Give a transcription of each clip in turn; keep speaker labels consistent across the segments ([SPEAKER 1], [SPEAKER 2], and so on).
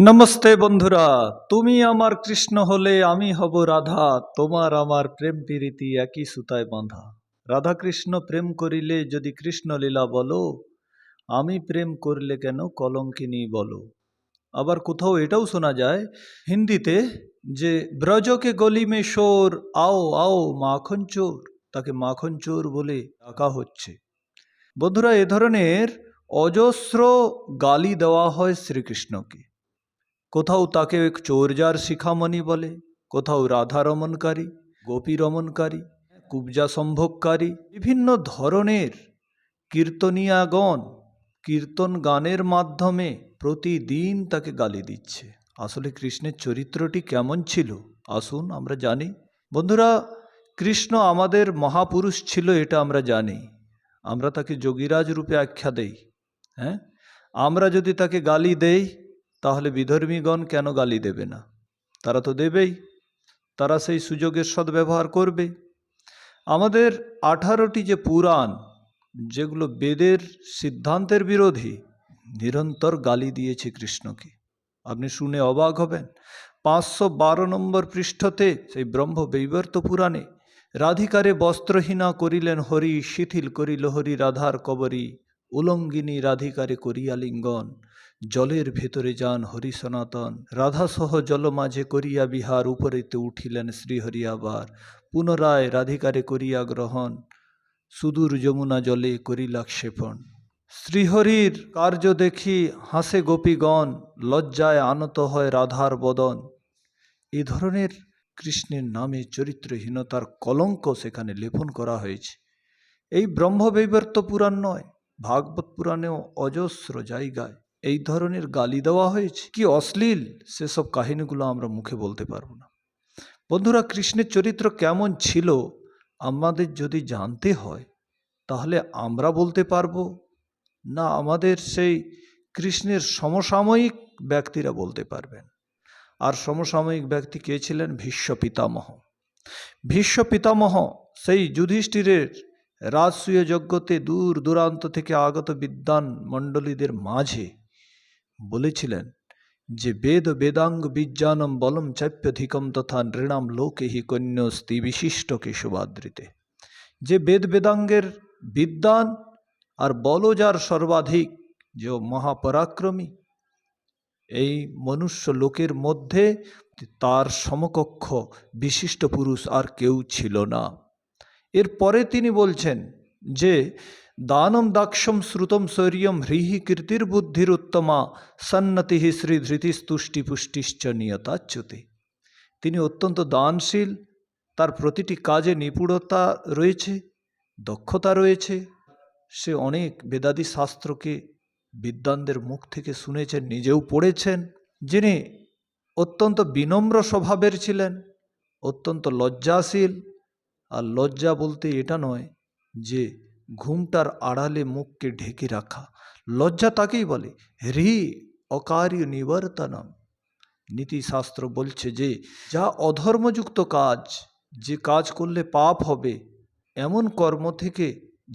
[SPEAKER 1] নমস্তে বন্ধুরা, তুমি আমার কৃষ্ণ হলে আমি হব রাধা, তোমার আমার প্রেম প্রীতি একই সুতায় বাঁধা। রাধা কৃষ্ণ প্রেম করিলে যদি কৃষ্ণ লীলা বলো, আমি প্রেম করলে কেন কলঙ্কিনী বলো। আবার কোথাও এটাও শোনা যায় হিন্দিতে যে ব্রজকে গলি মে শোর, আও আও মাখন চোর, তাকে মাখন চোর বলে ডাকা হচ্ছে। বন্ধুরা, এ ধরনের অজস্র গালি দেওয়া হয় শ্রীকৃষ্ণকে। কোথাও তাকে চোরজার শিখামণি বলে, কোথাও রাধা রমণকারী, গোপী রমণকারী, কুব্জা সম্ভোগকারী, বিভিন্ন ধরনের কীর্তনিয়াগণ কীর্তন গানের মাধ্যমে প্রতিদিন তাকে গালি দিচ্ছে। আসলে কৃষ্ণের চরিত্রটি কেমন ছিল আসুন আমরা জানি। বন্ধুরা, কৃষ্ণ আমাদের মহাপুরুষ ছিল এটা আমরা জানি। আমরা তাকে যোগীরাজ রূপে আখ্যা দেই। হ্যাঁ, আমরা যদি তাকে গালি দেই তাহলে বিধর্মীগণ কেন গালি দেবে না? তারা তো দেবেই, তারা সেই সুযোগের সদ্ব্যবহার করবে। আমাদের 18টি যে পুরাণ, যেগুলো বেদের সিদ্ধান্তের বিরোধী, নিরন্তর গালি দিয়েছে কৃষ্ণকে। আপনি শুনে অবাক হবেন, 512 নম্বর পৃষ্ঠতে সেই ব্রহ্মবৈবর্ত পুরাণে রাধিকারে বস্ত্রহীনা করিলেন হরি, শিথিল করিল হরি রাধার কবরী, উলঙ্গিনী রাধিকারে করিয়া লিঙ্গন, জলের ভেতরে যান হরি সনাতন, রাধাসহ জল মাঝে করিয়া বিহার, উপরেতে উঠিলেন শ্রীহরি আবার, পুনরায় রাধিকারে করিয়া গ্রহণ, সুদূর যমুনা জলে করিলা ক্ষেপণ। শ্রীহরির কার্য দেখি হাসে গোপীগণ, লজ্জায় আনত হয় রাধার বদন। এই ধরনের কৃষ্ণের নামে চরিত্রহীনতার কলঙ্ক সেখানে লেপন করা হয়েছে। এই ব্রহ্মবৈবর্ত পুরাণ নয়, ভাগবত পুরাণেও অজস্র জায়গায় এই ধরনের গালি দেওয়া হয়েছে। কি অশ্লীল সেসব কাহিনীগুলো আমরা মুখে বলতে পারবো না। বন্ধুরা, কৃষ্ণের চরিত্র কেমন ছিল আমাদের যদি জানতে হয়, তাহলে আমরা বলতে পারবো না আমাদের সেই কৃষ্ণের সমসাময়িক ব্যক্তিরা বলতে পারবেন? আর সমসাময়িক ব্যক্তি কে ছিলেন? ভীষ্ম পিতামহ। ভীষ্ম পিতামহ সেই যুধিষ্ঠিরের রাজসূয় যজ্ঞতে দূর দূরান্ত থেকে আগত বিদ্বান মণ্ডলীদের মাঝে বলেছিলেন যে বেদ বেদাঙ্গ বিজ্ঞানম বলম চাপ্যধিকম তথা নৃণাম লোকে হি কন্যস্তি বিশিষ্ট কেশবাদৃতে। যে বেদ বেদাঙ্গের বিদ্বান আর বল যার সর্বাধিক, যে মহাপরাক্রমী, এই মনুষ্য লোকের মধ্যে তার সমকক্ষ বিশিষ্ট পুরুষ আর কেউ ছিল না। এরপরে তিনি বলছেন যে দানম দাক্ষম শ্রুতম শৌর্যম হ্রিহি কীর্তির বুদ্ধির উত্তমা সন্নতি শ্রী ধৃতিস্তুষ্টি পুষ্টিশ্চ নিয়তাচ্যুতে। তিনি অত্যন্ত দানশীল, তার প্রতিটি কাজে নিপুণতা রয়েছে, দক্ষতা রয়েছে। সে অনেক বেদাদি শাস্ত্রকে বিদ্বানদের মুখ থেকে শুনেছেন, নিজেও পড়েছেন। যিনি অত্যন্ত বিনম্র স্বভাবের ছিলেন, অত্যন্ত লজ্জাশীল। আর লজ্জা বলতে এটা নয় যে ঘুমটার আড়ালে মুখকে ঢেকে রাখা, লজ্জা তাকেই বলে হ্রি অকার্য নিবর্তনম। নীতিশাস্ত্র বলছে যে যা অধর্মযুক্ত কাজ, যে কাজ করলে পাপ হবে, এমন কর্ম থেকে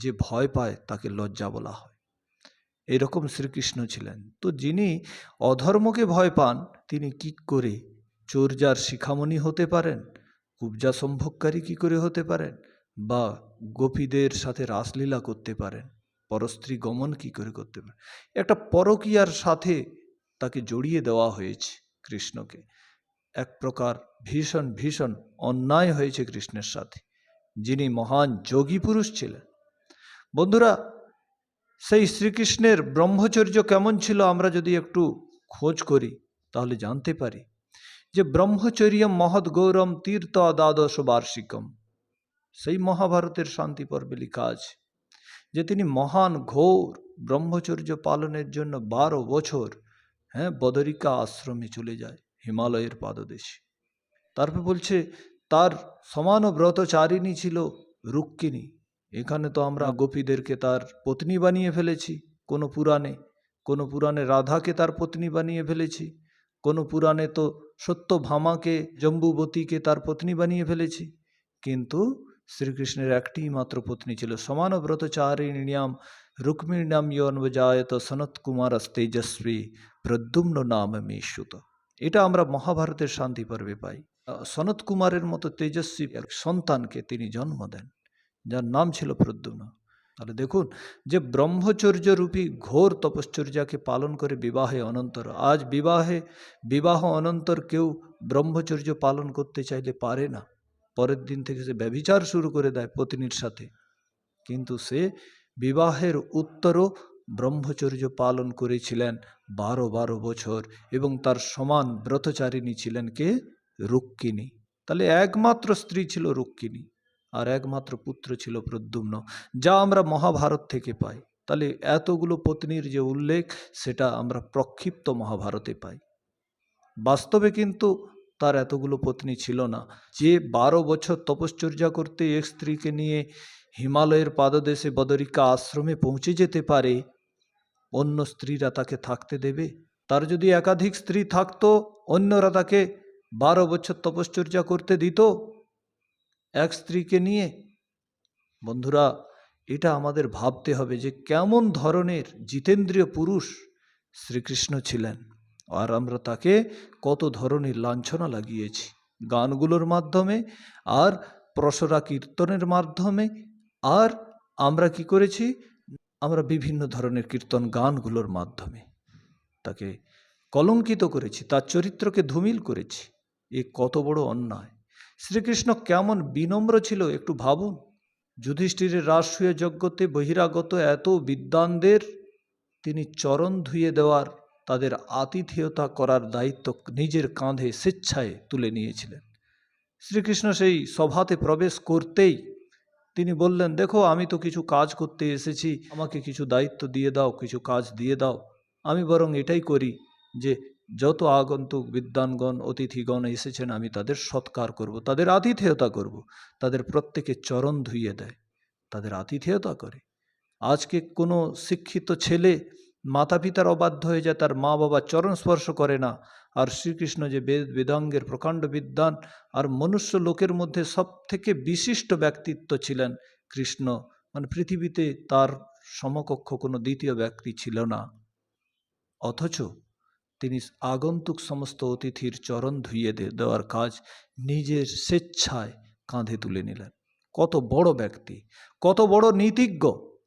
[SPEAKER 1] যে ভয় পায় তাকে লজ্জা বলা হয়। এরকম শ্রীকৃষ্ণ ছিলেন। তো যিনি অধর্মকে ভয় পান তিনি কি করে চোরজার শিখামণি হতে পারেন? কুব্জা সম্ভোগকারী কি করে হতে পারেন? বা গোপীদের সাথে রাসলীলা করতে পারেন? পরস্ত্রী গমন কি করে করতে পারেন? একটা পরকীয়ার সাথে তাকে জড়িয়ে দেওয়া হয়েছে কৃষ্ণকে। এক প্রকার ভীষণ ভীষণ অন্যায় হয়েছে কৃষ্ণের সাথে, যিনি মহান যোগী পুরুষ ছিলেন। বন্ধুরা, সেই শ্রীকৃষ্ণের ব্রহ্মচর্য কেমন ছিল আমরা যদি একটু খোঁজ করি তাহলে জানতে পারি যে ব্রহ্মচর্যম মহৎ গৌরম তীর্থ দ্বাদশ বার্ষিকম। সেই মহাভারতের শান্তি পর্বে লেখা আছে যে তিনি মহান ঘোর ব্রহ্মচর্য পালনের জন্য 12 বছর বদরিকা আশ্রমে চলে যায়, হিমালয়ের পাদদেশে। তারপর বলছে তার সমান ব্রতচারিণী ছিল রুক্মিণী। এখানে তো আমরা গোপীদেরকে তার পত্নী বানিয়ে ফেলেছি, কোনো পুরাণে রাধাকে তার পত্নী বানিয়ে ফেলেছি, কোনো পুরাণে তো সত্যভামাকে জম্বুবতীকে তার পত্নী বানিয়ে ফেলেছি। কিন্তু শ্রীকৃষ্ণের একটি মাত্র পত্নী ছিল, সমান ব্রতচারিণীয়াম রুক্মিণীনাম ইয়ন্বজায়ত সনত কুমারস্তেজস্বী প্রদ্যুম্ন নাম মে সুত। এটা আমরা মহাভারতের শান্তি পর্বে পাই। সনত কুমারের মতো তেজস্বী এক সন্তানকে তিনি জন্ম দেন, যার নাম ছিল প্রদ্যুম্ন। তাহলে দেখুন যে ব্রহ্মচর্য রূপী ঘোর তপশ্চর্যাকে পালন করে বিবাহে অনন্তর, আজ বিবাহ অনন্তর কেউ ব্রহ্মচর্য পালন করতে চাইলে পারে না, পরের দিন থেকে সে ব্যভিচার শুরু করে দেয় পত্নীর সাথে। কিন্তু সে বিবাহের উত্তরও ব্রহ্মচর্য পালন করেছিলেন 12 বছর, এবং তার সমান ব্রতচারিণী ছিলেন কে? রুক্মিণী। তাহলে একমাত্র স্ত্রী ছিল রুক্মিণী, আর একমাত্র পুত্র ছিল প্রদ্যুম্ন, যা আমরা মহাভারত থেকে পাই। তাহলে এতগুলো পত্নীর যে উল্লেখ, সেটা আমরা প্রক্ষিপ্ত মহাভারতে পাই। বাস্তবে কিন্তু তার এতগুলো পত্নী ছিল না। যে 12 বছর তপশ্চর্যা করতে এক স্ত্রীকে নিয়ে হিমালয়ের পাদদেশে বদরিকা আশ্রমে পৌঁছে যেতে পারে, অন্য স্ত্রীরা তাকে থাকতে দেবে? তার যদি একাধিক স্ত্রী থাকতো, অন্যরা তাকে 12 বছর তপশ্চর্যা করতে দিত এক স্ত্রীকে নিয়ে? বন্ধুরা, এটা আমাদের ভাবতে হবে যে কেমন ধরনের জিতেন্দ্রীয় পুরুষ শ্রীকৃষ্ণ ছিলেন, আর আমরা তাকে কত ধরনের লাঞ্ছনা লাগিয়েছি গানগুলোর মাধ্যমে, আর প্রসরা কীর্তনের মাধ্যমে। আর আমরা কি করেছি? আমরা বিভিন্ন ধরনের কীর্তন গানগুলোর মাধ্যমে তাকে কলঙ্কিত করেছি, তার চরিত্রকে ধূমিল করেছি। এ কত বড় অন্যায়! শ্রীকৃষ্ণ কেমন বিনম্র ছিল একটু ভাবুন। যুধিষ্ঠিরের রাজসূয় যজ্ঞতে বহিরাগত এত বিদ্বানদের তিনি চরণ ধুয়ে দেওয়ার, তাদের আতিথেয়তা করার দায়িত্ব নিজের কাঁধে স্বেচ্ছায় তুলে নিয়েছিলেন। শ্রীকৃষ্ণ সেই সভাতে প্রবেশ করতেই তিনি বললেন, দেখো আমি তো কিছু কাজ করতে এসেছি, আমাকে কিছু দায়িত্ব দিয়ে দাও, কিছু কাজ দিয়ে দাও। আমি বরং এটাই করি যে যত আগন্তুক বিদ্বানগণ অতিথিগণ এসেছেন আমি তাদের সৎকার করব, তাদের আতিথেয়তা করব। তাদের প্রত্যেকের চরণ ধুইয়ে দেয়, তাদের আতিথেয়তা করে। আজকে কোনো শিক্ষিত ছেলে মাতা পিতার অবাধ্য হয়ে যায়, তার মা বাবা চরণ স্পর্শ করে না। আর শ্রীকৃষ্ণ যে বেদাঙ্গের প্রকাণ্ড বিদ্বান আর মনুষ্য লোকের মধ্যে সব থেকে বিশিষ্ট ব্যক্তিত্ব ছিলেন কৃষ্ণ, মানে পৃথিবীতে তার সমকক্ষ কোনো দ্বিতীয় ব্যক্তি ছিল না, অথচ তিনি আগন্তুক সমস্ত অতিথির চরণ ধুইয়ে দেওয়ার কাজ নিজের স্বেচ্ছায় কাঁধে তুলে নিলেন। কত বড় ব্যক্তি, কত বড় নীতিজ্ঞ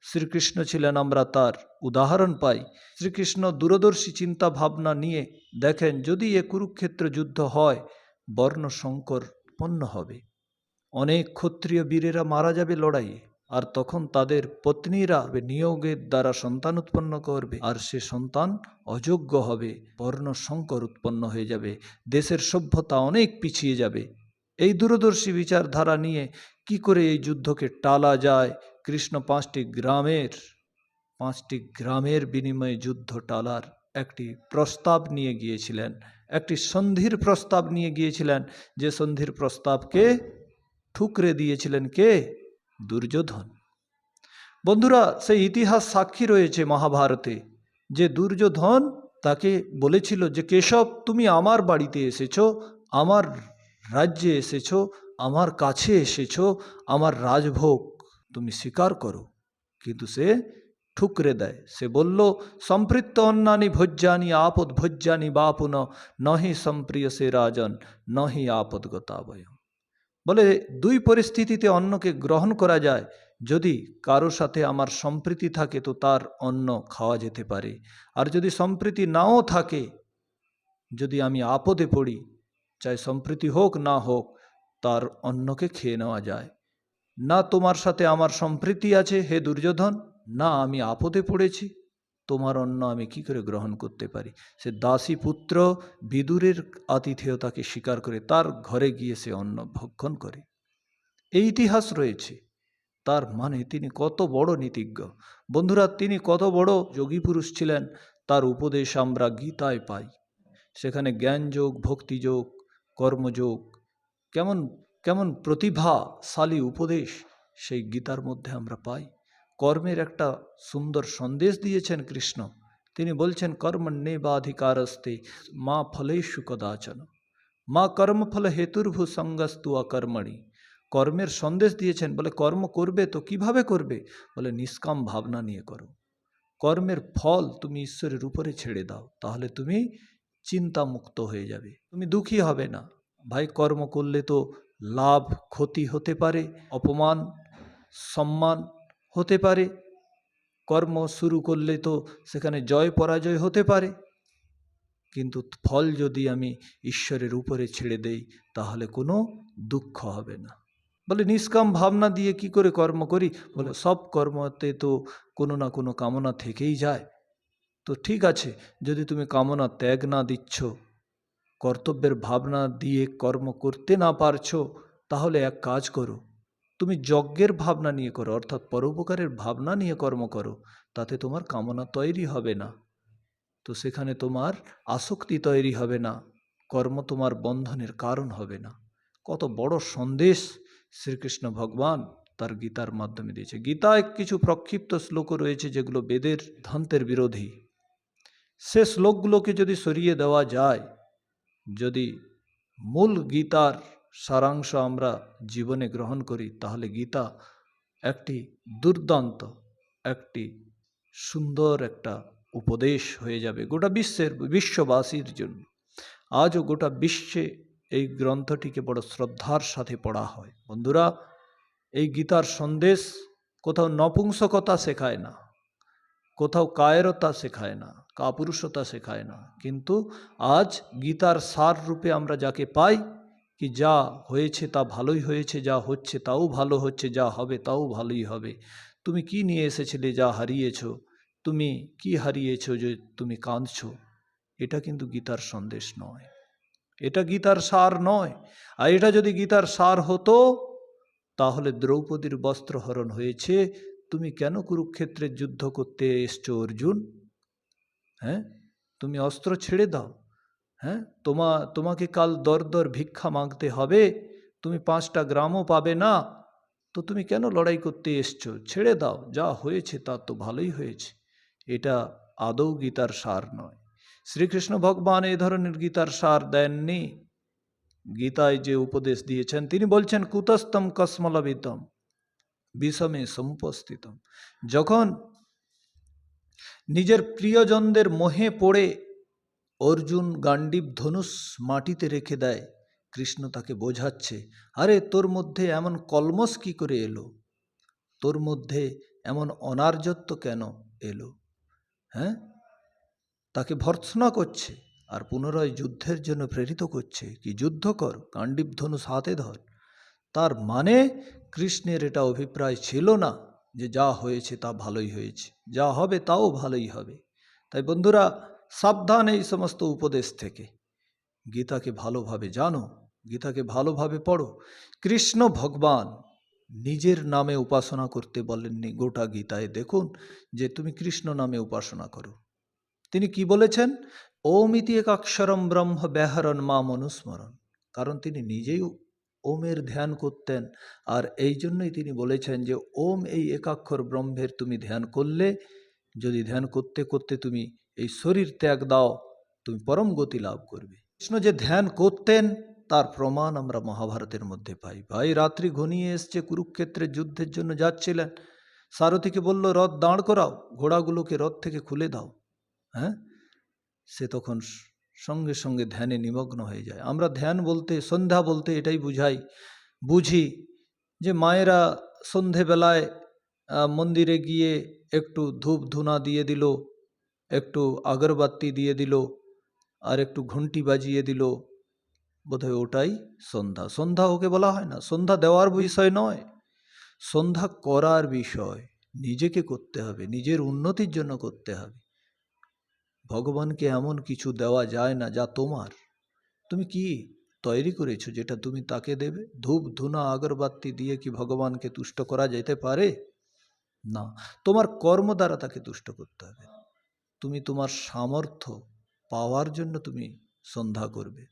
[SPEAKER 1] শ্রীকৃষ্ণ ছিলেন, আমরা তার উদাহরণ পাই। শ্রীকৃষ্ণ দূরদর্শী চিন্তা ভাবনা নিয়ে দেখেন, যদি এ কুরুক্ষেত্র যুদ্ধ হয়, বর্ণ সংকর উৎপন্ন হবে, অনেক ক্ষত্রিয় বীরেরা মারা যাবে লড়াইয়ে, আর তখন তাদের পত্নীরা নিয়োগের দ্বারা সন্তান উৎপন্ন করবে, আর সে সন্তান অযোগ্য হবে, বর্ণ সংকর উৎপন্ন হয়ে যাবে, দেশের সভ্যতা অনেক পিছিয়ে যাবে। এই দূরদর্শী বিচারধারা নিয়ে কি করে এই যুদ্ধকে টালা যায়? কৃষ্ণ 5টি গ্রামের বিনিময়ে যুদ্ধ টালার একটি প্রস্তাব নিয়ে গিয়েছিলেন, একটি সন্ধির প্রস্তাব নিয়ে গিয়েছিলেন, যে সন্ধির প্রস্তাবকে ঠুকরে দিয়েছিলেন কে? দুর্যোধন। বন্ধুরা, সেই ইতিহাস সাক্ষী রয়েছে মহাভারতে, যে দুর্যোধন তাকে বলেছিল যে কেশব, তুমি আমার বাড়িতে এসেছো, আমার রাজ্যে এসেছো, আমার কাছে এসেছো, আমার রাজভোগ তুমি স্বীকার করো। কিন্তু সে ঠুকরে দেয়। সে বলল, সম্পৃক্ত অন্নানি ভোজ্যানি আপদ ভোজ্যানি বাপুন নহি সম্প্রিয় সে রাজন নহি আপদগতাবয়ম। বলে, দুই পরিস্থিতিতে অন্নকে গ্রহণ করা যায়। যদি কারো সাথে আমার সম্প্রীতি থাকে তো তার অন্ন খাওয়া যেতে পারে, আর যদি সম্প্রীতি নাও থাকে, যদি আমি আপদে পড়ি, চাই সম্প্রীতি হোক না হোক, তার অন্নকে খেয়ে নেওয়া যায় না। তোমার সাথে আমার সম্প্রীতি আছে হে দুর্যোধন, না আমি আপদে পড়েছি, তোমার অন্ন আমি কি করে গ্রহণ করতে পারি? সে দাসী পুত্র বিদুরের আতিথেয়তাকে স্বীকার করে তার ঘরে গিয়ে সে অন্ন ভক্ষণ করে। এই ইতিহাস রয়েছে। তার মানে তিনি কত বড় নীতিজ্ঞ। বন্ধুরা, তিনি কত বড় যোগী পুরুষ ছিলেন, তার উপদেশ আমরা গীতায় পাই। সেখানে জ্ঞানযোগ, ভক্তিযোগ, কর্মযোগ, কেমন কেমন প্রতিভাশালী উপদেশ সেই গীতার মধ্যে আমরা পাই। কর্মের একটা সুন্দর সন্দেশ দিয়েছেন কৃষ্ণ। তিনি বলছেন, কর্মণ্যেবাধিকারস্তে মা ফলেষু কদাচন মা কর্মফল হেতুর্ভু সঙ্গস্তু অকর্মণি। কর্মের সন্দেশ দিয়েছেন, বলে কর্ম করবে তো কিভাবে করবে? বলে নিষ্কাম ভাবনা নিয়ে করো। কর্মের ফল তুমি ঈশ্বরের উপরে ছেড়ে দাও, তাহলে তুমি চিন্তামুক্ত হয়ে যাবে, তুমি দুঃখী হবে না। ভাই, কর্ম করলে তো লাভ ক্ষতি হতে পারে, অপমান সম্মান হতে পারে, কর্ম শুরু করলে তো সেখানে জয় পরাজয় হতে পারে, কিন্তু ফল যদি আমি ঈশ্বরের উপরে ছেড়ে দেই তাহলে কোনো দুঃখ হবে না। বলে নিষ্কাম ভাবনা দিয়ে কি করে কর্ম করি? বলে সব কর্মতে তো কোনো না কোনো কামনা থেকেই যায়। তো ঠিক আছে, যদি তুমি কামনা ত্যাগ না দিচ্ছ, কর্তব্যের ভাবনা দিয়ে কর্ম করতে না পারছো, তাহলে এক কাজ করো, তুমি যজ্ঞের ভাবনা নিয়ে করো, অর্থাৎ পরোপকারের ভাবনা নিয়ে কর্ম করো, তাতে তোমার কামনা তৈরি হবে না, তো সেখানে তোমার আসক্তি তৈরি হবে না, কর্ম তোমার বন্ধনের কারণ হবে না। কত বড় সন্দেশ শ্রীকৃষ্ণ ভগবান তার গীতার মাধ্যমে দিয়েছে। গীতায় কিছু প্রক্ষিপ্ত শ্লোকও রয়েছে যেগুলো বেদের সিদ্ধান্তের বিরোধী। সে শ্লোকগুলোকে যদি সরিয়ে দেওয়া যায়, যদি মূল গীতার সারাংশ আমরা জীবনে গ্রহণ করি, তাহলে গীতা একটি দুর্দান্ত, একটি সুন্দর একটা উপদেশ হয়ে যাবে গোটা বিশ্ববাসীর জন্য। আজও গোটা বিশ্বে এই গ্রন্থটিকে বড় শ্রদ্ধার সাথে পড়া হয়। বন্ধুরা, এই গীতার সন্দেশ কোথাও নপুংসকতা শেখায় না, কোথাও কায়রতা শেখায় না, কাপুরুষতা শেখায় না, কিন্তু আজ গীতার সার রূপে আমরা যাকে পাই, কি যা হয়েছে তা ভালোই হয়েছে, যা হচ্ছে তাও ভালো হচ্ছে, যা হবে তাও ভালোই হবে। তুমি কি নিয়ে এসেছিলে যা হারিয়েছ, তুমি কি হারিয়েছ যে তুমি কাঁদছ, এটা কিন্তু গীতার সন্দেশ নয়, এটা গীতার সার নয়। আর এটা যদি গীতার সার হতো, তাহলে দ্রৌপদীর বস্ত্রহরণ হয়েছে, তুমি কেন কুরুক্ষেত্রের যুদ্ধ করতে এসছো অর্জুন? হ্যাঁ, তুমি অস্ত্র ছেড়ে দাও। হ্যাঁ, তোমাকে কাল দর দর ভিক্ষা মাগতে হবে, তুমি 5টা গ্রামও পাবে না, তো তুমি কেন লড়াই করতে এসছো? ছেড়ে দাও, যা হয়েছে তা তো ভালোই হয়েছে। এটা আদৌ গীতার সার নয়। শ্রীকৃষ্ণ ভগবান এই ধরনের গীতার সার দেননি। গীতায় যে উপদেশ দিয়েছেন, তিনি বলছেন কুতস্তম কসমলবিতম বিষমে সমুপস্থিতম। যখন নিজের প্রিয়জনদের মোহে পড়ে অর্জুন গান্ডীব ধনুষ মাটিতে রেখে দেয়, কৃষ্ণ তাকে বোঝাচ্ছে, আরে তোর মধ্যে এমন কলমস কি করে এলো, তোর মধ্যে এমন অনার্যত্ব কেন এলো? হ্যাঁ, তাকে ভর্ৎসনা করছে আর পুনরায় যুদ্ধের জন্য প্রেরিত করছে, কি যুদ্ধ কর, গান্ডীব ধনুষ হাতে ধর। তার মানে কৃষ্ণের এটা অভিপ্রায় ছিল না যে যা হয়েছে তা ভালোই হয়েছে, যা হবে তাও ভালোই হবে। তাই বন্ধুরা, সাবধান এই সমস্ত উপদেশ থেকে। গীতাকে ভালোভাবে জানো, গীতাকে ভালোভাবে পড়ো। কৃষ্ণ ভগবান নিজের নামে উপাসনা করতে বলেননি গোটা গীতায়। দেখুন যে তুমি কৃষ্ণ নামে উপাসনা করো। তিনি কি বলেছেন? ওম ইতি একাক্ষরম ব্রহ্ম ব্যাহরণ মা মনুস্মরণ। কারণ তিনি নিজেই ওমের ধ্যান করতেন, আর এই জন্যই তিনি বলেছেন যে ওম এই একাক্ষর ব্রহ্মের তুমি ধ্যান করলে, যদি ধ্যান করতে করতে তুমি এই শরীর ত্যাগ দাও, তুমি পরম গতি লাভ করবে। কৃষ্ণ যে ধ্যান করতেন তার প্রমাণ আমরা মহাভারতের মধ্যে পাই। ভাই, রাত্রি ঘনিয়ে এসছে, কুরুক্ষেত্রের যুদ্ধের জন্য যাচ্ছিলেন, সারথীকে বলল রথ দাঁড় করাও, ঘোড়াগুলোকে রথ থেকে খুলে দাও। হ্যাঁ, সে তখন সঙ্গে সঙ্গে ধ্যানে নিমগ্ন হয়ে যায়। আমরা ধ্যান বলতে, সন্ধ্যা বলতে এটাই বুঝি যে মায়েরা সন্ধেবেলায় মন্দিরে গিয়ে একটু ধূপ ধুনা দিয়ে দিল, একটু আগরবাতি দিয়ে দিল, আর একটু ঘন্টি বাজিয়ে দিল, বোধহয় ওটাই সন্ধ্যা। সন্ধ্যা ওকে বলা হয় না, সন্ধ্যা দেওয়ার বিষয় নয়, সন্ধ্যা করার বিষয়। নিজেকে করতে হবে, নিজের উন্নতির জন্য করতে হবে। ভগবানকে এমন কিছু দেওয়া যায় না যা তোমার। তুমি কি তৈরি করেছো যেটা তুমি তাকে দেবে? ধূপ ধুনা আগরবাতি দিয়ে কি ভগবানকে তুষ্ট করা যেতে পারে? না, তোমার কর্ম দ্বারা তাকে তুষ্ট করতে হবে। তুমি তোমার সামর্থ্য পাওয়ার জন্য তুমি সন্ধ্যা করবে।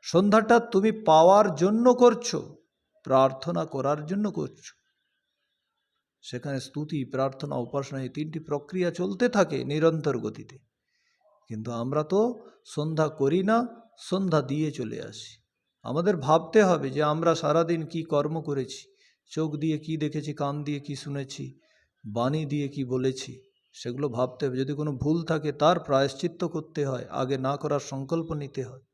[SPEAKER 1] সন্ধ্যাটা তুমি পাওয়ার জন্য করছো, প্রার্থনা করার জন্য করছো। সেখানে স্তুতি, প্রার্থনা, উপাসনা, এই 3টি প্রক্রিয়া চলতে থাকে নিরন্তর গতিতে। কিন্তু আমরা তো সন্ধ্যা করি না, সন্ধ্যা দিয়ে চলে আসি। আমাদের ভাবতে হবে যে আমরা সারাদিন কি কর্ম করেছি, চোখ দিয়ে কি দেখেছি, কান দিয়ে কি শুনেছি, বাণী দিয়ে কি বলেছি, সেগুলো ভাবতে হবে। যদি কোনো ভুল থাকে তার প্রায়শ্চিত্ত করতে হয়, আগে না করার সংকল্প নিতে হয়।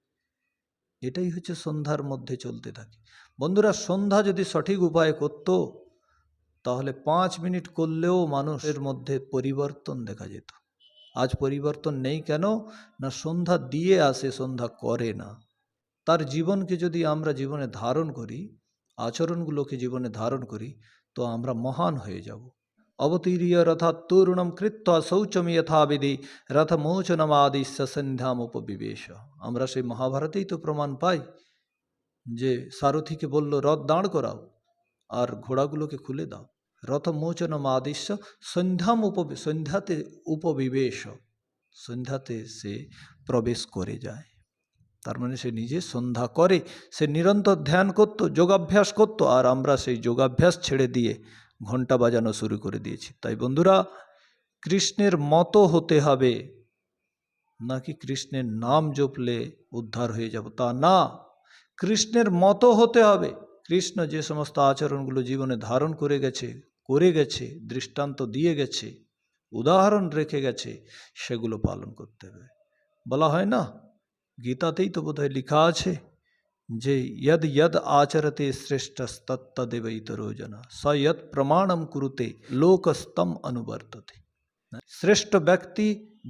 [SPEAKER 1] এটাই হচ্ছে সন্ধ্যার মধ্যে চলতে থাকে। বন্ধুরা, সন্ধ্যা যদি সঠিক উপায়ে করত, তাহলে 5 মিনিট করলেও মানুষের মধ্যে পরিবর্তন দেখা যেত। আজ পরিবর্তন নেই কেন? না, সন্ধ্যা দিয়ে আসে, সন্ধ্যা করে না। তার জীবনকে যদি আমরা জীবনে ধারণ করি, আচরণগুলোকে জীবনে ধারণ করি, তো আমরা মহান হয়ে যাব। অবতীর্য রথাত্তূর্ণম কৃত্বা শৌচম যথাবিধি রথমোচনমাদিশ্য সন্ধ্যাম উপবিবেশ। আমরা সেই মহাভারতেই তো প্রমাণ পাই যে সারথীকে বলল রথ দাঁড় করাও আর ঘোড়াগুলোকে খুলে দাও। রথমোচনমাদিশ্য সন্ধ্যাতে উপবিবেশ, সন্ধ্যাতে সে প্রবেশ করে যায়। তার মানে সে নিজে সন্ধ্যা করে, সে নিরন্তর ধ্যান করত, যোগাভ্যাস করত, আর আমরা সেই যোগাভ্যাস ছেড়ে দিয়ে ঘন্টা বাজানো শুরু করে দিয়েছি। তাই বন্ধুরা, কৃষ্ণের মতো হতে হবে, নাকি কৃষ্ণের নাম জপলে উদ্ধার হয়ে যাব তা না। কৃষ্ণের মতো হতে হবে। কৃষ্ণ যে সমস্ত আচরণগুলো জীবনে ধারণ করে গেছে, দৃষ্টান্ত দিয়ে গেছে, উদাহরণ রেখে গেছে, সেগুলো পালন করতে হবে। বলা হয় না, গীতাতেই তো বোধহয় লেখা আছে যে यद यद आचरते श्रेष्ठस्तत्तदेव इतरो जना स यत् प्रमाणम कुरुते लोकस्तम अनुवर्तते। শ্রেষ্ঠ ব্যক্তি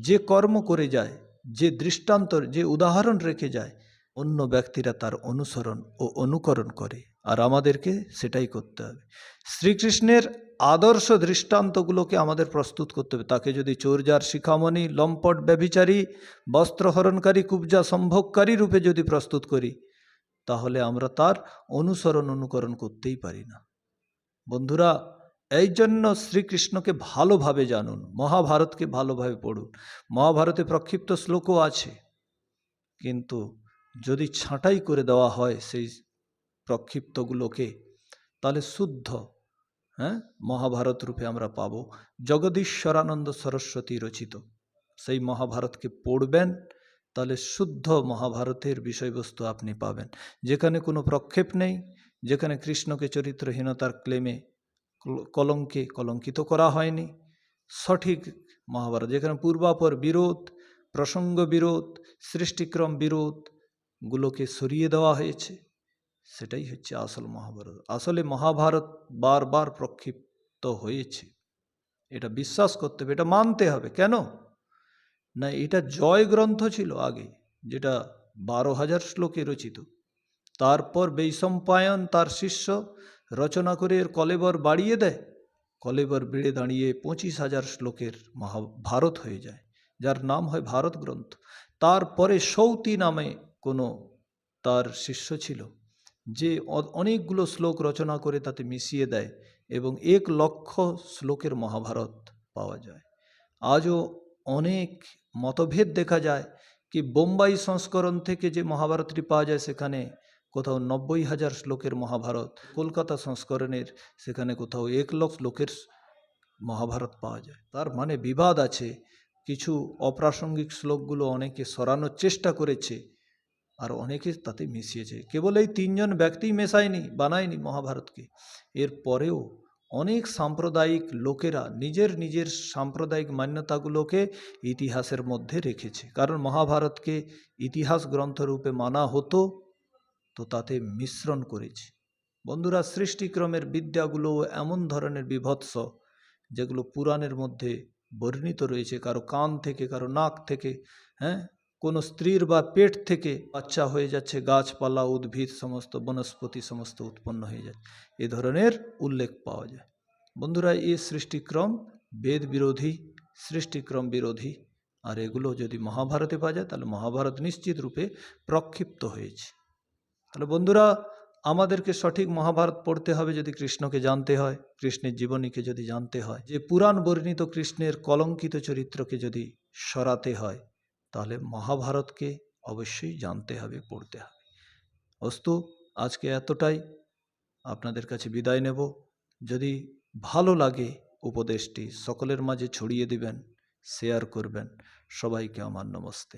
[SPEAKER 1] যে কর্ম করে যায়, যে দৃষ্টান্ত, যে উদাহরণ রেখে যায়, অন্য ব্যক্তিরা তার অনুসরণ ও অনুকরণ করে, আর আমাদেরকে সেটাই করতে হবে। শ্রীকৃষ্ণের আদর্শ দৃষ্টান্তগুলোকে আমাদের প্রস্তুত করতে হবে। তাকে যদি চোরজার শিখামণি, লম্পট ব্যভিচারী, বস্ত্রহরণকারী, কুবজা সম্ভোগকারী রূপে যদি প্রস্তুত করি, তাহলে আমরা তার অনুকরণ করতেই পারি না। বন্ধুরা, এই জন্য শ্রীকৃষ্ণকে ভালোভাবে জানুন, মহাভারতকে ভালোভাবে পড়ুন। মহাভারতে প্রক্ষিপ্ত শ্লোকও আছে, কিন্তু যদি ছাঁটাই করে দেওয়া হয় সেই প্রক্ষিপ্তগুলোকে, তাহলে শুদ্ধ মহাভারত রূপে আমরা পাব। জগদীশ্বরানন্দ সরস্বতী রচিত সেই মহাভারতকে পড়বেন, তাহলে শুদ্ধ মহাভারতের বিষয়বস্তু আপনি পাবেন, যেখানে কোনো প্রক্ষেপ নেই, যেখানে কৃষ্ণকে চরিত্রহীনতার ক্লেমে কলঙ্কিত করা হয়নি। সঠিক মহাভারত, যেখানে পূর্বাপর বিরোধ, প্রসঙ্গ বিরোধ, সৃষ্টিক্রম বিরোধগুলোকে সরিয়ে দেওয়া হয়েছে, সেটাই হচ্ছে আসল মহাভারত। আসলে মহাভারত বারবার প্রক্ষিপ্ত হয়েছে, এটা বিশ্বাস করতে হবে, এটা মানতে হবে। কেন না, এটা জয় গ্রন্থ ছিল আগে, যেটা 12,000 শ্লোকে রচিত। তারপর বৈশম্পায়ন তার শিষ্য রচনা করে এর কলেবর বাড়িয়ে দেয়, কলেবর বেড়ে দাঁড়িয়ে 25,000 শ্লোকের মহাভারত হয়ে যায়, যার নাম হয় ভারত গ্রন্থ। তারপরে সৌতি নামে কোনো তার শিষ্য ছিল, যে অনেকগুলো শ্লোক রচনা করে তাতে মিশিয়ে দেয়, এবং 1,00,000 শ্লোকের মহাভারত পাওয়া যায়। আজও অনেক মতভেদ দেখা যায় কি বোম্বাই সংস্করণ থেকে যে মহাভারতটি পাওয়া যায়, সেখানে কোথাও 90,000 শ্লোকের মহাভারত, কলকাতা সংস্করণের সেখানে কোথাও 1,00,000 শ্লোকের মহাভারত পাওয়া যায়। তার মানে বিবাদ আছে, কিছু অপ্রাসঙ্গিক শ্লোকগুলো অনেকে সরানোর চেষ্টা করেছে, আর অনেকে তাতে মিশিয়েছে। কেবল এই 3 জন ব্যক্তি বানায়নি মহাভারতকে, এর পরেও অনেক সাম্প্রদায়িক লোকেরা নিজের সাম্প্রদায়িক মান্যতাগুলোকে ইতিহাসের মধ্যে রেখেছে। কারণ মহাভারতকে ইতিহাস গ্রন্থরূপে মানা হতো, তো তাতে মিশ্রণ করেছে। বন্ধুরা, সৃষ্টিক্রমের বিদ্যাগুলো এমন ধরনের বিভৎস, যেগুলো পুরাণের মধ্যে বর্ণিত রয়েছে। কারো কান থেকে, কারো নাক থেকে, কোনো স্ত্রীর বা পেট থেকে বাচ্চা হয়ে যাচ্ছে, গাছপালা, উদ্ভিদ সমস্ত, বনস্পতি সমস্ত উৎপন্ন হয়ে যায়, এ ধরনের উল্লেখ পাওয়া যায়। বন্ধুরা, এই সৃষ্টিক্রম বেদ বিরোধী, সৃষ্টিক্রম বিরোধী, আর এগুলো যদি মহাভারতে পাওয়া যায়, তাহলে মহাভারত নিশ্চিত রূপে প্রক্ষিপ্ত হয়েছে। তাহলে বন্ধুরা, আমাদেরকে সঠিক মহাভারত পড়তে হবে যদি কৃষ্ণকে জানতে হয়, কৃষ্ণের জীবনীকে যদি জানতে হয়, যে পুরাণ বর্ণিত কৃষ্ণের কলঙ্কিত চরিত্রকে যদি সরাতে হয়, তাহলে মহাভারতকে অবশ্যই জানতে হবে, পড়তে হবে। অস্তু, আজকে এতটাই, আপনাদের কাছে বিদায় নেব। যদি ভালো লাগে উপদেশটি সকলের মাঝে ছড়িয়ে দিবেন, শেয়ার করবেন। সবাইকে আমার নমস্তে।